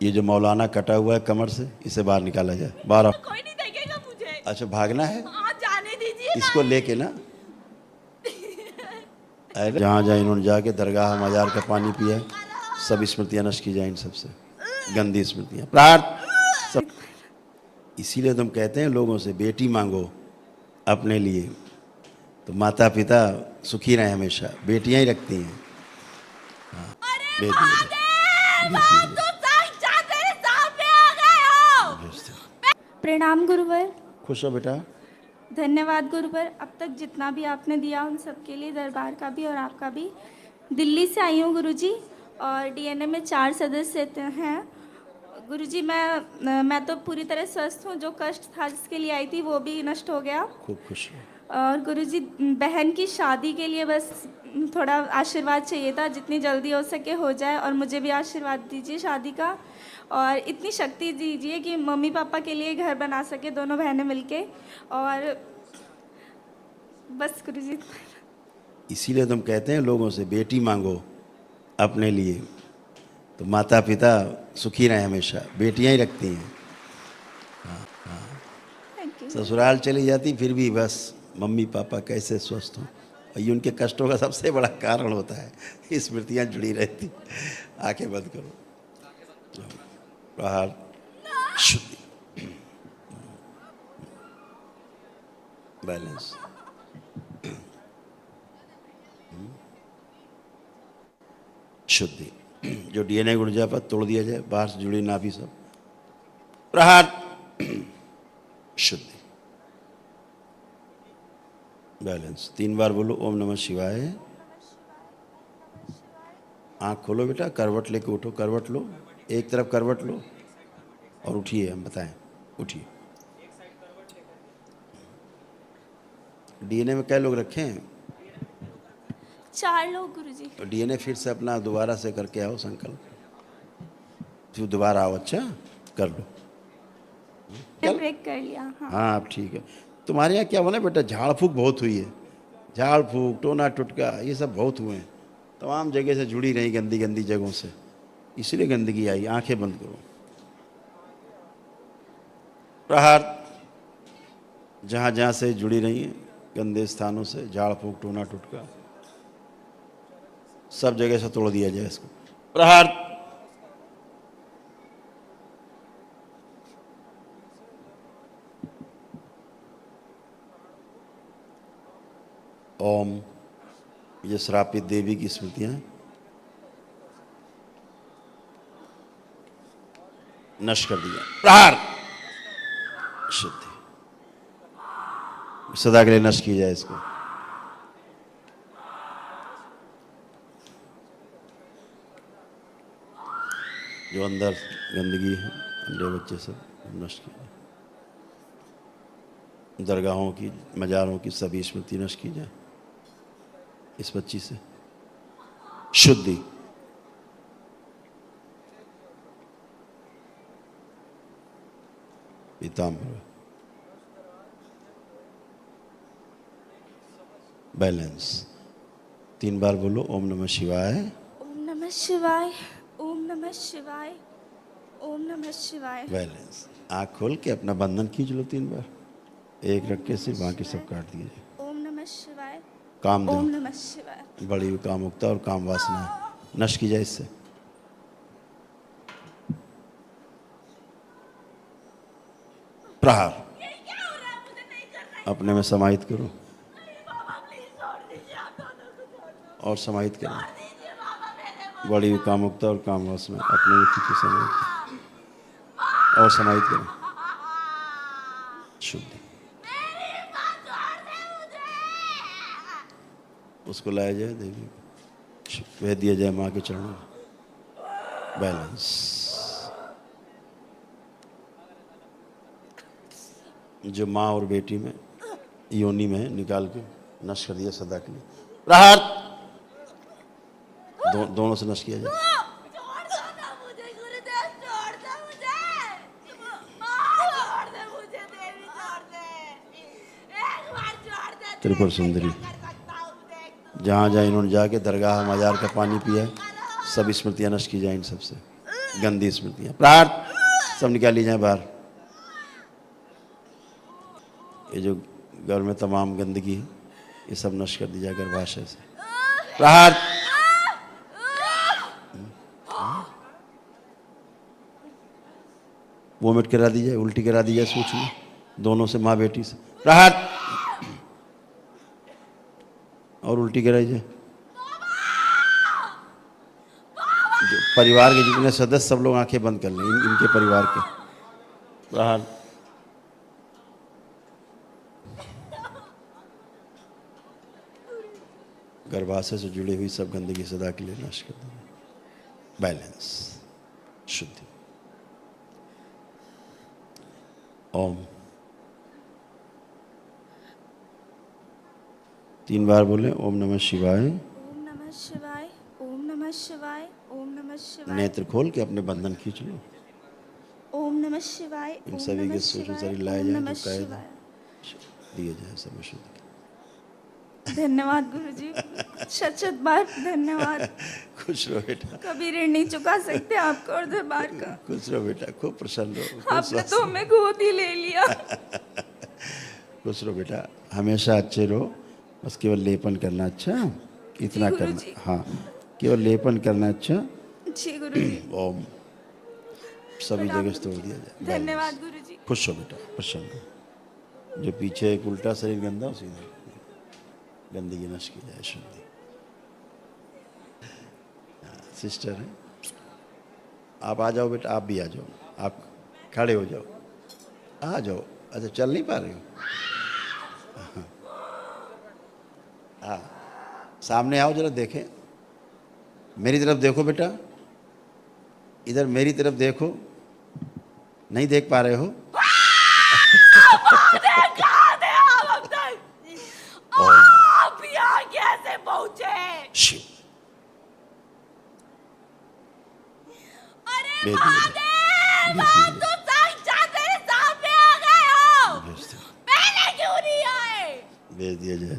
ये जो मौलाना कटा हुआ है कमर से, इसे बाहर निकाला जाए। बाहर आओ। कोई नहीं देखेगा मुझे। अच्छा भागना है, हाँ जाने दीजिए इसको लेके ना। अरे जहाँ जहाँ इन्होंने जाके दरगाह मजार का पानी पिया, सब स्मृतियाँ नष्ट की जाए इन सबसे, गंदी स्मृतियाँ। प्रार्थ सब। इसीलिए तुम कहते हैं लोगों से बेटी मांगो अपने लिए, तो माता पिता सुखी रहे हमेशा। बेटियां ही रखती हैं। हाँ, भेज दीजिए। प्रणाम गुरुवर। खुश हो बेटा। धन्यवाद गुरुवर, अब तक जितना भी आपने दिया उन सबके लिए, दरबार का भी और आपका भी। दिल्ली से आई हूँ गुरुजी, और डीएनए में 4 सदस्य हैं गुरुजी। मैं तो पूरी तरह स्वस्थ हूँ। जो कष्ट था जिसके लिए आई थी वो भी नष्ट हो गया। खूब खुश हो। और गुरुजी बहन की शादी के लिए बस थोड़ा आशीर्वाद चाहिए था, जितनी जल्दी हो सके हो जाए, और मुझे भी आशीर्वाद दीजिए शादी का, और इतनी शक्ति दीजिए कि मम्मी पापा के लिए घर बना सके दोनों बहनें मिलके। और बस गुरुजी। इसीलिए तुम कहते हैं लोगों से बेटी मांगो अपने लिए, तो माता पिता सुखी रहे हमेशा। बेटियां ही रखती हैं। हाँ हाँ। ससुराल चली जाती फिर भी बस मम्मी पापा कैसे स्वस्थ हों, और ये उनके कष्टों का सबसे बड़ा कारण होता है। स्मृतियाँ जुड़ी रहती। आंखें बंद करो। प्रहार शुद्धि बैलेंस। शुद्धि। जो डीएनए गुर्जा पर तोड़ दिया जाए, बाहर से जुड़ी नाभि सब। प्रहार शुद्धि बैलेंस। 3 बार बोलो ओम नमः शिवाय। आँख खोलो बेटा, करवट लेके उठो। करवट लो, एक तरफ करवट लो और उठिए। हम बताएं, उठिए। डीएनए में क्या लोग रखे हैं? 4 लोग गुरुजी। तो डीएनए फिर से अपना दोबारा से करके आओ संकल्प, फिर दोबारा आओ। अच्छा कर लो। ब्रेक कर लिया। हाँ हाँ अब ठीक है। तुम्हारे यहाँ क्या बना बेटा, झाड़ फूक बहुत हुई है। झाड़ फूक, टोना टुटका, ये सब बहुत हुए हैं। तमाम जगह से जुड़ी रही, गंदी गंदी जगहों से, इसलिए गंदगी आई। आंखें बंद करो। प्रहार। जहाँ जहाँ से जुड़ी रही हैं गंदे स्थानों से, झाड़ फूक टोना टुटका, सब जगह से तोड़ दिया जाए इसको। प्रहार। ओम। ये श्रापित देवी की स्मृतियां नष्ट कर दिया। प्रहार शुद्धि सदा के लिए नष्ट की जाए इसको। जो अंदर गंदगी है, अंडे बच्चे सब नष्ट की जाए। दरगाहों की, मजारों की सभी स्मृति नष्ट की जाए इस बच्ची से। शुद्धि पीताम्बर बैलेंस। 3 बार बोलो ओम नमः शिवाय। ओम नमः शिवाय, ओम नमः शिवाय, ओम नमः शिवाय। बैलेंस। आँख खोल के अपना बंधन खींच लो 3 बार, एक रख के सिर्फ बाकी सब काट दिए। ओम नमः शिवाय, काम ओम दो, नमः शिवाय। बड़ी हुई कामुकता और काम वासना नष्ट की जाए इससे। प्रहार। अपने में समाहित करो और समाहित करो। बड़ी हुई कामुकता और काम वासना अपने में खींचे, समाहित और समाहित करो। शुद्धि। उसको लाया जाए देवी को, भेज दिया जाए माँ के चरणों में। बैलेंस। जो माँ और बेटी में योनि में निकाल के नष्ट कर दिया सदा के लिए। प्रहार। दोनों से नष्ट किया जाए। त्रिपुर सुंदरी। जहाँ जहाँ इन्होंने जाके दरगाह मजार का पानी पिया, सब स्मृतियाँ नष्ट की जाए इन सबसे, गंदी स्मृतियां। प्रहार। सब निकाल ली जाए बाहर। ये जो घर में तमाम गंदगी ये सब नष्ट कर दी जाए गर्भाशय से। प्रहार। वोमिट करा दी जाए, उल्टी करा दी जाए सूच में, दोनों से, माँ बेटी से। प्रहार। और उल्टी कराई जाए। जो परिवार के जितने सदस्य सब लोग आंखें बंद कर लें, इनके परिवार के। प्रहार। गर्भाशय से जुड़ी हुई सब गंदगी सदा के लिए नष्ट कर दें। बैलेंस, शुद्धि। ओम। 3 बार बोले ओम नमः शिवाय। ओम नमः शिवाय, ओम नमः शिवाय, ओम नमः शिवाय। नेत्र खोल के अपने बंधन खींच लो। ओम नमः शिवाय, इन ओम सभी नमः के सूक्ष्म शिवाय, शरीर लाए ओम जाए, नमः जो कैद शिवाय। दिए जाए सब शुद्ध। धन्यवाद गुरुजी, शत शत बार धन्यवाद। खुश रहो बेटा, कभी ऋण नहीं चुका सकते आपका और दरबार का। खुश रहो बेटा, खूब प्रसन्न रहो, खूब आपने स्वस्थ तो हमें गोद ही ले लिया। खुश रहो बेटा, हमेशा अच्छे रहो। बस केवल लेपन करना अच्छा, इतना जी, करना। गुरुजी। हाँ, केवल लेपन करना अच्छा। जी गुरुजी। ओम। सभी जगह से तोड़ दिया जाए। धन्यवाद गुरुजी। खुश हो बेटा, प्रसन्न हो। जो पीछे एक उल्टा शरीर गंदा, उसी में गंदगी नष्ट की जाए, शुद्धि। सिस्टर है, आप आ जाओ बेटा, आप भी आ जाओ, आप खड़े हो जाओ, आ जाओ। अच्छा, चल नहीं पा रहे हो? हाँ, सामने आओ जरा, देखें, मेरी तरफ देखो बेटा, इधर मेरी तरफ देखो। नहीं देख पा रहे हो? आप यहाँ कैसे पहुँचे? शिव। अरे भेज दिया महादेव, आप तो साक्षात मेरे सामने आ गए हो। भेज दिया। पहले क्यों नहीं आए? भेज दिया जाए।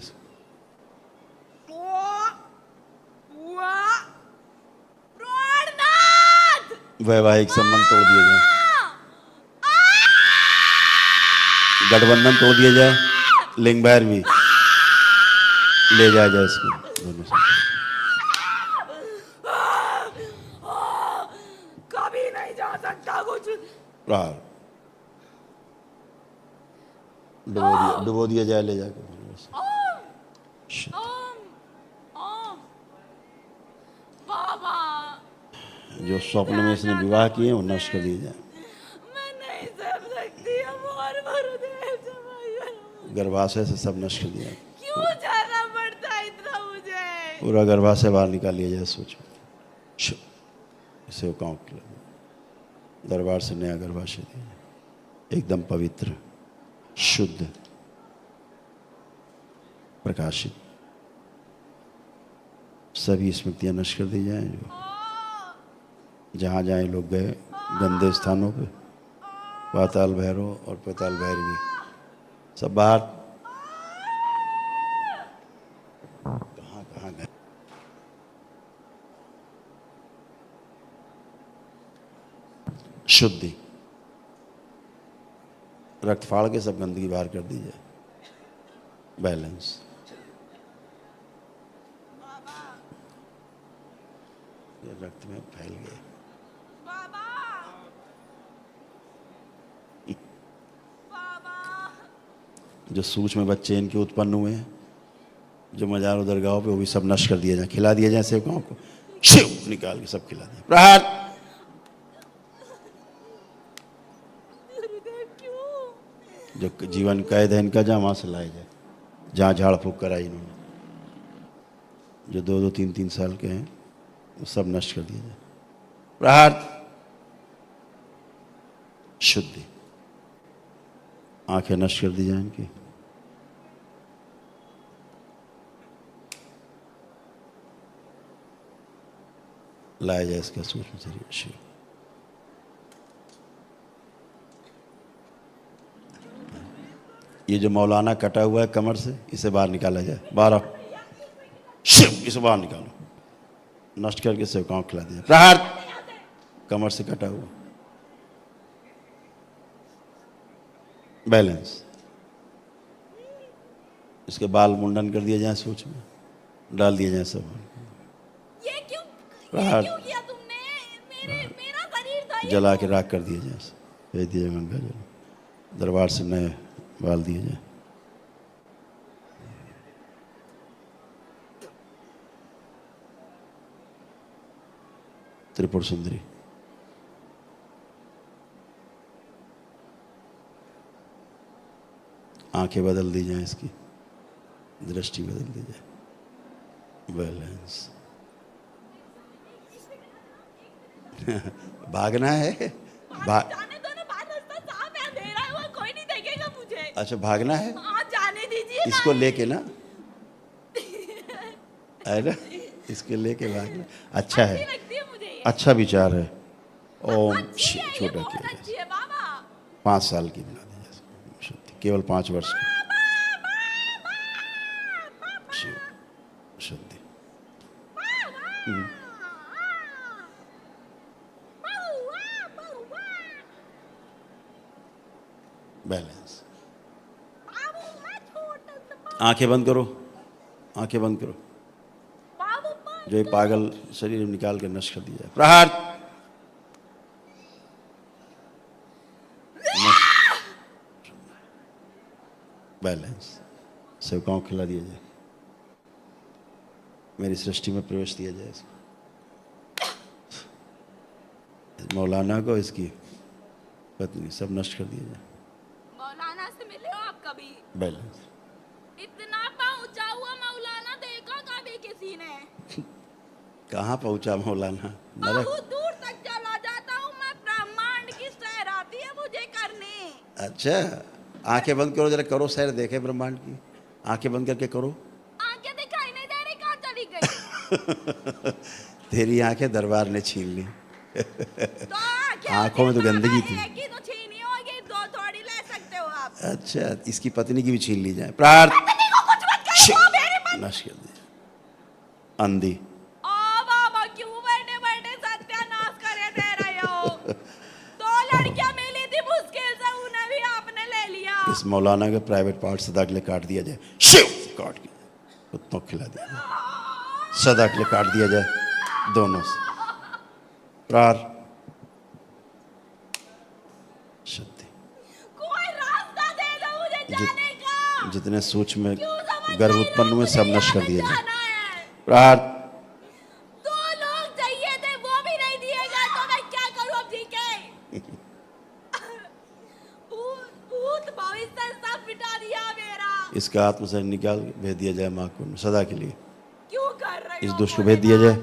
प्राणनाथ! वैवाहिक संबंध तोड़ दिए जाए, गठबंधन तोड़ दिया जाए, लिंग भैरवी ले जाया जाए इसको दोनों से। कभी नहीं जा सकता कुछ। प्रहार। डुबो दिया जाए, ले जाकर दोनों से। ओम ओम बाबा, जो स्वप्न में इसने विवाह किए वो नष्ट कर दिए जाए। मैं नहीं सह सकती अब और गुरुदेव जमाई। गर्भाशय से सब नष्ट कर दिया। क्यों जाना पड़ता है इतना मुझे? पूरा गर्भाशय बाहर निकाल लिया जाए। सोचो, इसे काउंट कर, दरबार से नया गर्भाशय दिया जाए, एकदम पवित्र, शुद्ध, प्रकाशित। सभी स्मृतियां नष्ट कर दी जाए, जो जहाँ जहाँ लोग गए गंदे स्थानों पे, पाताल भैरव और पाताल भैरवी सब बाहर। कहाँ कहाँ गए? शुद्धि, रक्त फाड़ के सब गंदगी बाहर कर दी जाए। बैलेंस। ये रक्त में फैल गए। बाबा बाबा, जो सूक्ष्म बच्चे इनके उत्पन्न हुए हैं, जो मजारों दरगाहों पे, वो भी सब नष्ट कर दिया जाए, खिला दिया जाए सेवकों को। शिव निकाल के सब खिला दिया। प्रहार। गुरुदेव क्यों? जो जीवन कैद है इनका, जहाँ वहाँ से लाया जाए, जहाँ झाड़ फूक कराई इन्होंने, जो 2-2, 3-3 साल के हैं, वो सब नष्ट कर दिया जाए। प्रहार। शुद्धि। आंखें नष्ट कर दी जाए इनकी। लाया जाए इसका सूक्ष्म शरीर। शिव। ये जो मौलाना कटा हुआ है कमर से, इसे बाहर निकाला जाए। 12 शिव, इसे बाहर निकालो, नष्ट करके सेवकाओं को खिला दिया। प्रहार। कमर से कटा हुआ, बैलेंस। इसके बाल मुंडन कर दिए जाए, सोच में डाल दिए जाए सब, ये क्यों प्रहार किया तुमने? मेरा शरीर था ये। जला के राख कर दिए जाए, भेज दिए जाए गंगा जल, दरबार से नए बाल दिए जाए। त्रिपुर सुंदरी, आंखें बदल दी जाए, इसकी दृष्टि बदल दी जाए, बैलेंस। भागना है, जाने दो ना, बाहर रास्ता साफ है, अंधेरा है, वहाँ कोई नहीं देखेगा मुझे। अच्छा भागना है, हाँ जाने दीजिए ना। इसको लेके ना, है ना, इसके लेके भागना अच्छा अच्छी है, लगती है मुझे ये। अच्छा विचार है। ओम अच्छी है, ये छोटा बहुत किया अच्छी है बाबा। 5 साल की बना दी जाए, शुद्धि केवल 5 वर्ष की, शिव शुद्धि। बैलेंस। आंखें बंद करो, आंखें बंद करो, जो ये पागल शरीर निकाल कर नष्ट कर दिया जाए। प्रहार, बैलेंस। सेवकाओं को खिला दिया जाए, मेरी सृष्टि में प्रवेश दिया जाए इसको। मौलाना को, इसकी पत्नी, सब नष्ट कर दिया जाए। मौलाना से मिले हो आप कभी? बैलेंस। इतना पहुंचा हुआ मौलाना देखा कभी किसी ने? कहाँ पहुंचा मौलाना? नरक। बहुत दूर तक चला जाता हूँ मैं, ब्रह्मांड की सैर आती है मुझे करने। अच्छा, आंखें बंद करो जरा, करो सैर, देखे ब्रह्मांड की। आंखें बंद करके करो। आंखें दिखाई नहीं दे रही, कहाँ चली गई? तेरी आंखें दरबार ने छीन ली। तो आंखों में तो गंदगी थी। एक ही तो छीनी होगी, दो थोड़ी ले सकते हो आप। अच्छा, इसकी पत्नी की भी छीन ली जाए। प्रार्थ पत्नी को कुछ मत करो, वो मेरी पत्नी। नष्ट कर दिया। अंधी, ओ बाबा, क्यों बैठे बैठे सत्यानाश करे दे रहे हो? दो लड़कियां मिली थी मुश्किल से, उन्हें भी आपने ले लिया। इस मौलाना के प्राइवेट पार्ट सदा के लिए काट दिया जाए, शिव काट के कुत्तों को खिला दिया जाए, सदा के लिए काट दिया जाए दोनों से। प्रार शुद्धि। कोई रास्ता दे दो मुझे जाने का। जितने सूक्ष्म क्यों समझ गर्भ नहीं उत्पन्न रहे? हुए सब मुझे नष्ट कर यहाँ दिए जाए। जाना है। प्रार दो लोग चाहिए थे, वो भी नहीं दिए गए, तो मैं क्या करूं अब जी के? भूत भविष्य सब मिटा दिया मेरा। इसका आत्म से निकाल भेज दिया जाए माँ को सदा के लिए। क्यों कर रहे इस हो? दुष्ट को भेज दिया जाए,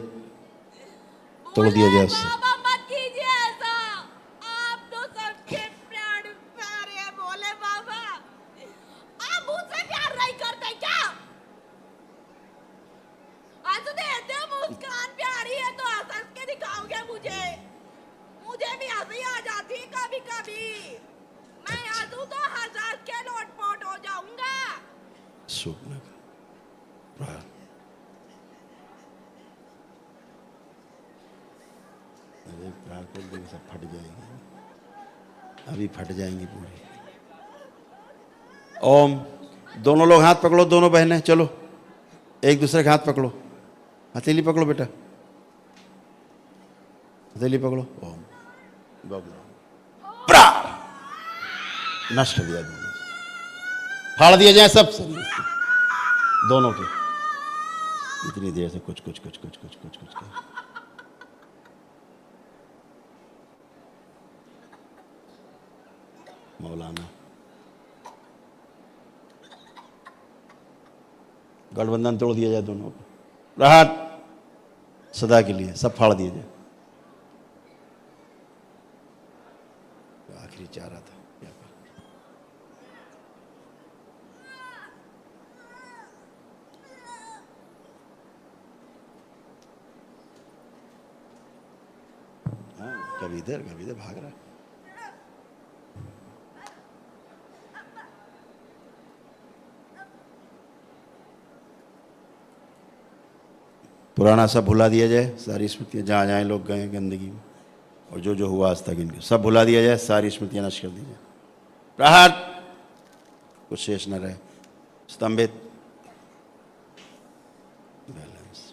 तोड़ दिया जाए उससे। बाबा मत कीजिए ऐसा, आप तो सबके प्राण प्यारे हैं, बोले बाबा। आप मुझसे प्यार नहीं करते क्या? हंस देते हो, मुस्कान प्यारी है तो हंस के दिखाओगे मुझे। मुझे भी हंसी आ जाती है कभी कभी। मैं हंसू तो हंस के लोटपोट हो जाऊंगा। शुभ न प्रार अरे प्रार कर देंगे, सब फट जाएंगी, अभी फट जाएंगी पूरी। ओम। दोनों लोग हाथ पकड़ो, दोनों बहनें चलो, एक दूसरे के हाथ पकड़ो। हथेली पकड़ो बेटा, हथेली पकड़ो। ओम प्रार नष्ट कर दिया, दोनों फाड़ दिया जाए सब शरीर से, दोनों के। इतनी देर से कुछ कुछ कुछ कुछ कुछ कुछ कुछ कर। मौलाना गठबंधन तोड़ दिया जाए दोनों को, राहत सदा के लिए सब फाड़ दिया जाए। आखिरी चाह रहा था क्या कर। हाँ, कभी इधर भाग रहा है। पुराना सब भुला दिया जाए, सारी स्मृतियाँ जहाँ जहाँ लोग गए गंदगी में, और जो जो हुआ आज तक इनके सब भुला दिया जाए, सारी स्मृतियां नष्ट कर दी जाए। प्रहार, कुछ शेष न रहे, स्तंभित, बैलेंस।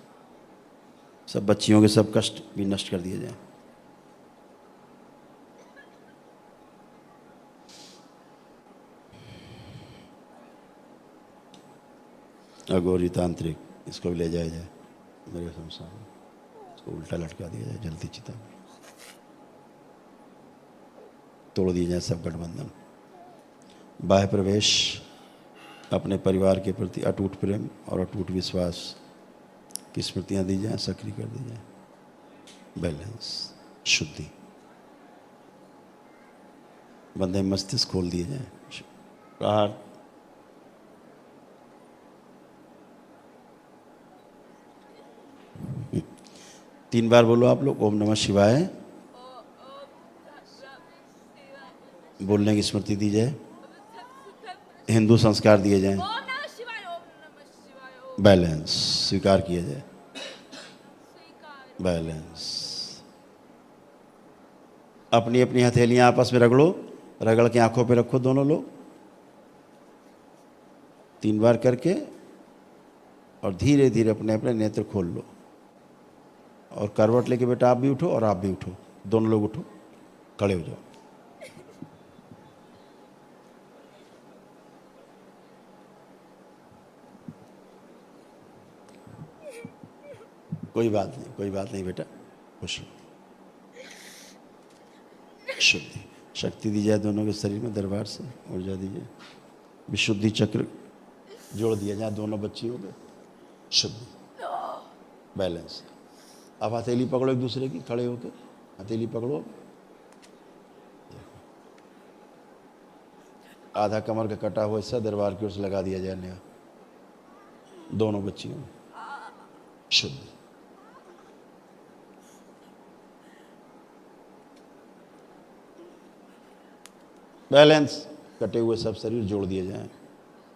सब बच्चियों के सब कष्ट भी नष्ट कर दिए जाए। अघोरी तांत्रिक, इसको भी ले जाया जाए मेरे संसार में, इसको उल्टा लटका दिया जाए जलती चिता में, तोड़ दिए जाए सब गठबंधन। बाह्य प्रवेश, अपने परिवार के प्रति अटूट प्रेम और अटूट विश्वास की स्मृतियाँ दी जाएं, सक्रिय कर दी जाए। बैलेंस, शुद्धि, बंधे मस्तिष्क खोल दिए जाए। प्रहार, तीन बार बोलो आप लोग, ओम नमः शिवाय। बोलने की स्मृति दी जाए, हिंदू संस्कार दिए जाएं, ओम नमः शिवाय, ओम नमः शिवाय, ओम बैलेंस स्वीकार किया जाए। स्वीकार। बैलेंस, अपनी अपनी हथेलियां आपस में रगड़ो, रगड़ के आंखों पे रखो दोनों लोग, 3 बार करके, और धीरे धीरे अपने अपने नेत्र खोल लो। और करवट लेके बेटा आप भी उठो और आप भी उठो, दोनों लोग उठो, खड़े हो जाओ। कोई बात नहीं, कोई बात नहीं बेटा, खुश हो। शुद्धि, शक्ति दी जाए दोनों के शरीर में, दरबार से ऊर्जा दीजिए। विशुद्धि चक्र जोड़ दिया जाए दोनों बच्चियों पे। शुद्धि, बैलेंस। अब हथेली पकड़ो एक दूसरे की, खड़े होकर हथेली पकड़ो। आधा कमर का कटा हुआ हिस्सा दरबार की ओर से लगा दिया जाए नया, दोनों बच्चियों में। शुद्धि, बैलेंस। कटे हुए सब शरीर जोड़ दिए जाएं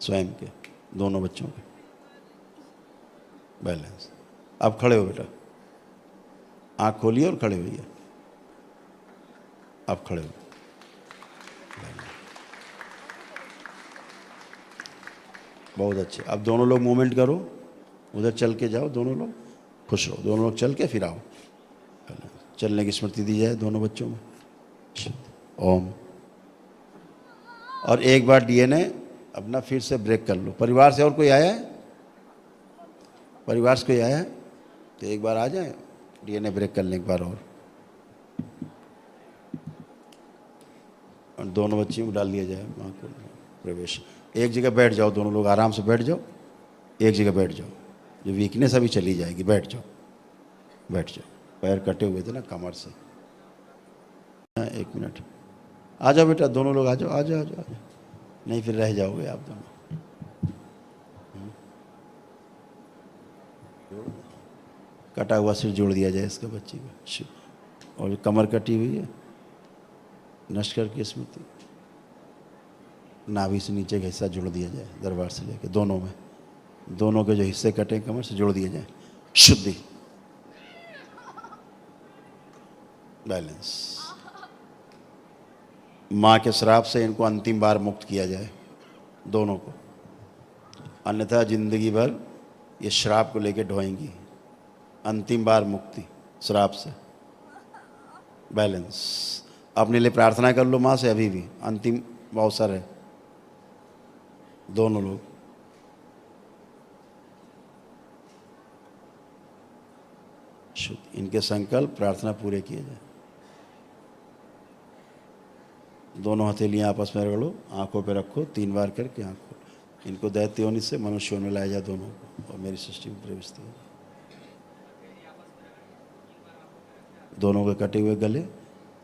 स्वयं के, दोनों बच्चों के। बैलेंस। अब खड़े हो बेटा, आंख खोलिए और खड़े होइए। अब खड़े हो। बहुत अच्छे। अब दोनों लोग मूवमेंट करो, उधर चल के जाओ, दोनों लोग खुश रहो, दोनों लोग चल के फिर आओ। चलने की स्मृति दी जाए दोनों बच्चों में। ओम। और एक बार डीएनए अपना फिर से ब्रेक कर लो। परिवार से और कोई आया है? परिवार से कोई आया है तो एक बार आ जाए, डीएनए ब्रेक कर लें एक बार और दोनों बच्चियों को डाल दिया जाए माँ को प्रवेश। एक जगह बैठ जाओ, दोनों लोग आराम से बैठ जाओ, एक जगह बैठ जाओ, जो वीकनेस अभी चली जाएगी। बैठ जाओ, बैठ जाओ। पैर कटे हुए थे ना कमर से। 1 मिनट, आ जाओ बेटा, दोनों लोग आ जाओ, आ जाओ, आ जाओ, आ जाओ। नहीं फिर रह जाओगे आप दोनों। कटा हुआ सिर जोड़ दिया जाए इसका बच्ची का। और जो कमर कटी हुई है नष्ट करके स्मृति, नाभि से नीचे का हिस्सा जोड़ दिया जाए दरबार से लेके दोनों में। दोनों के जो हिस्से कटे कमर से जोड़ दिए जाए। शुद्धि, बैलेंस। माँ के श्राप से इनको अंतिम बार मुक्त किया जाए दोनों को, अन्यथा जिंदगी भर ये श्राप को लेके ढोएंगी। अंतिम बार मुक्ति श्राप से। बैलेंस। अपने लिए प्रार्थना कर लो माँ से, अभी भी अंतिम अवसर है। दोनों लोग शुद्ध, इनके संकल्प प्रार्थना पूरे किए जाए। दोनों हथेलियां आपस में रगड़ो, आंखों पे रखो, 3 बार करके आंखों। इनको दैत्य योनि से मनुष्य में लाया जाए दोनों को, और मेरी सृष्टि में प्रवेश दिया। दोनों के कटे हुए गले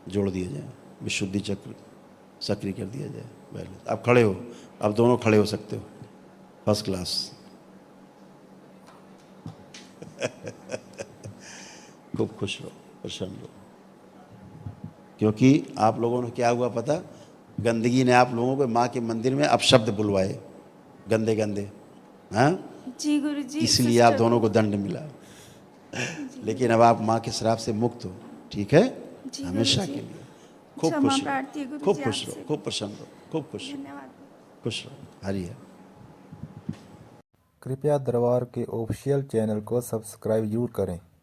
जोड़ दिए जाए, विशुद्धि चक्र सक्रिय कर दिया जाए। बैलेंस। अब खड़े हो, अब दोनों खड़े हो सकते हो, फर्स्ट क्लास। खूब खुश रहो, प्रसन्न रहो, क्योंकि आप लोगों ने क्या हुआ पता, गंदगी ने आप लोगों को माँ के मंदिर में अपशब्द बुलवाए, गंदे गंदे। हाँ जी गुरुजी, इसलिए आप दोनों को दंड मिला। लेकिन अब आप माँ के श्राप से मुक्त हो, ठीक है। जी हमेशा गुरुजी। के लिए। खूब क्षमा खुश प्रार्थी है रहो, गुरुजी खूब खुश आपसे। रहो, खूब प्रसन्न रहो, खूब खुश रहो, धन्यवाद। खुश रहो। हरि हर। कृपया दरबार के ऑफिशियल चैनल को सब्सक्राइब जरूर करें।